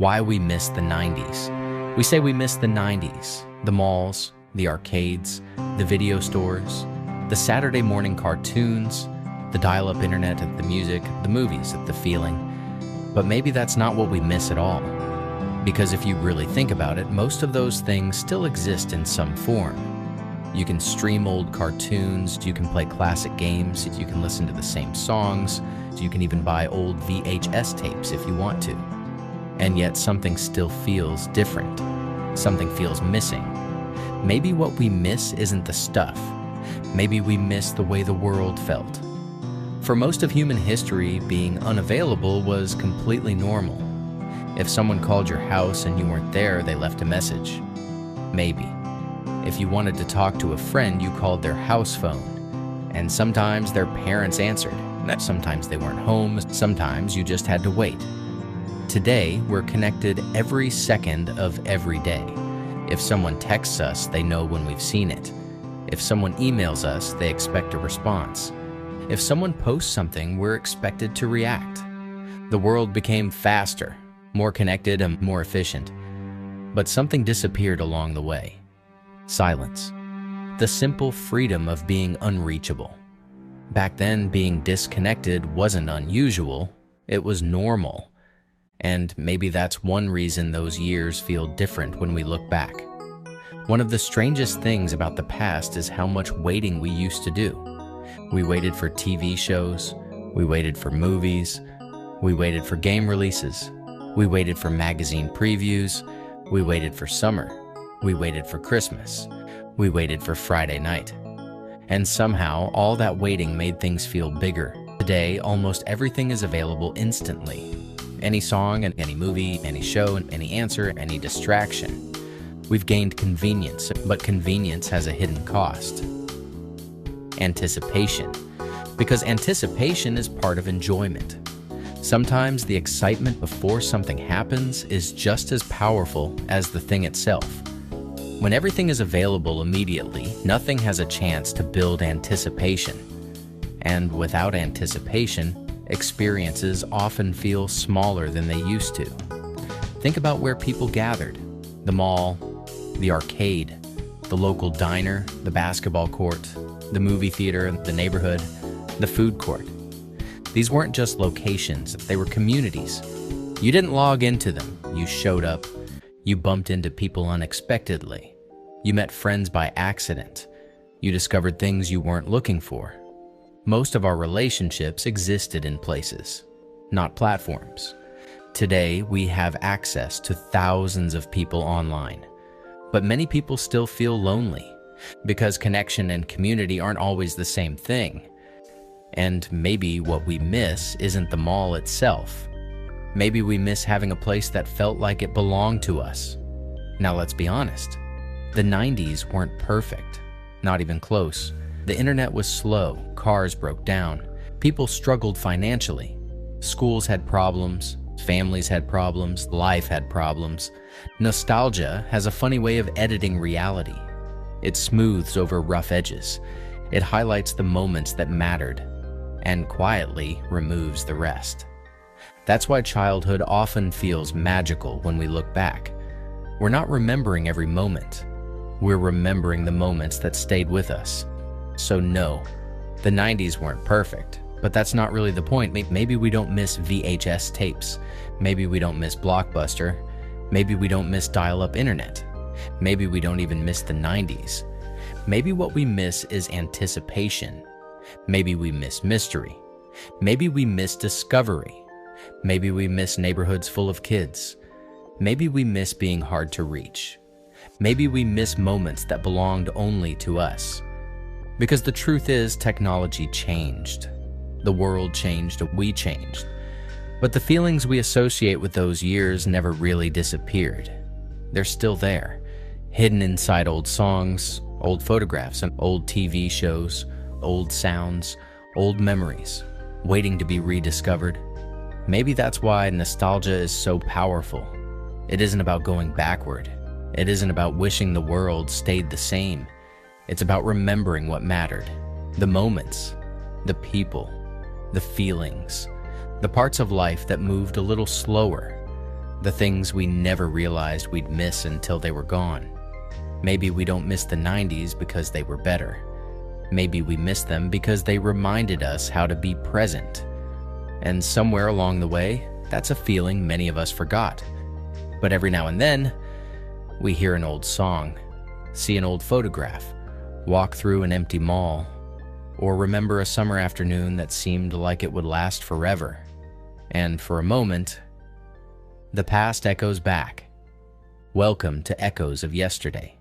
Why we miss the 90s. We say we miss the 90s, the malls, the arcades, the video stores, the Saturday morning cartoons, the dial-up internet, the music, the movies, the feeling. But maybe that's not what we miss at all. Because if you really think about it, most of those things still exist in some form. You can stream old cartoons, you can play classic games, you can listen to the same songs, you can even buy old VHS tapes if you want to. And yet something still feels different. Something feels missing. Maybe what we miss isn't the stuff. Maybe we miss the way the world felt. For most of human history, being unavailable was completely normal. If someone called your house and you weren't there, they left a message. Maybe. If you wanted to talk to a friend, you called their house phone. And sometimes their parents answered. Sometimes they weren't home, sometimes you just had to wait. Today, we're connected every second of every day. If someone texts us, they know when we've seen it. If someone emails us, they expect a response. If someone posts something, we're expected to react. The world became faster, more connected, and more efficient. But something disappeared along the way. Silence. The simple freedom of being unreachable. Back then, being disconnected wasn't unusual, it was normal. And maybe that's one reason those years feel different when we look back. One of the strangest things about the past is how much waiting we used to do. We waited for TV shows, we waited for movies, we waited for game releases, we waited for magazine previews, we waited for summer, we waited for Christmas, we waited for Friday night. And somehow, all that waiting made things feel bigger. Today, almost everything is available instantly. Any song, and any movie, any show, and any answer, any distraction. We've gained convenience, but convenience has a hidden cost. Anticipation. Because anticipation is part of enjoyment. Sometimes the excitement before something happens is just as powerful as the thing itself. When everything is available immediately, nothing has a chance to build anticipation. And without anticipation, experiences often feel smaller than they used to. Think about where people gathered: the mall, the arcade, the local diner, the basketball court, the movie theater, the neighborhood, the food court. These weren't just locations, they were communities. You didn't log into them, you showed up. You bumped into people unexpectedly. You met friends by accident. You discovered things you weren't looking for. Most of our relationships existed in places, not platforms. Today, we have access to thousands of people online. But many people still feel lonely because connection and community aren't always the same thing. And maybe what we miss isn't the mall itself. Maybe we miss having a place that felt like it belonged to us. Now let's be honest. The 90s weren't perfect, not even close. The internet was slow, cars broke down, people struggled financially. Schools had problems, families had problems, life had problems. Nostalgia has a funny way of editing reality. It smooths over rough edges. It highlights the moments that mattered and quietly removes the rest. That's why childhood often feels magical when we look back. We're not remembering every moment. We're remembering the moments that stayed with us. So no, the 90s weren't perfect, but that's not really the point. Maybe we don't miss VHS tapes. Maybe we don't miss Blockbuster. Maybe we don't miss dial-up internet. Maybe we don't even miss the 90s. Maybe what we miss is anticipation. Maybe we miss mystery. Maybe we miss discovery. Maybe we miss neighborhoods full of kids. Maybe we miss being hard to reach. Maybe we miss moments that belonged only to us. Because the truth is, technology changed. The world changed, we changed. But the feelings we associate with those years never really disappeared. They're still there, hidden inside old songs, old photographs, and old TV shows, old sounds, old memories, waiting to be rediscovered. Maybe that's why nostalgia is so powerful. It isn't about going backward. It isn't about wishing the world stayed the same. It's about remembering what mattered. The moments, the people, the feelings, the parts of life that moved a little slower, The things we never realized we'd miss until they were gone. Maybe we don't miss the 90s because they were better. Maybe we miss them because they reminded us how to be present. And somewhere along the way, that's a feeling many of us forgot. But every now and then, we hear an old song, see an old photograph, walk through an empty mall, or remember a summer afternoon that seemed like it would last forever. And for a moment, the past echoes back. Welcome to Echoes of Yesterday.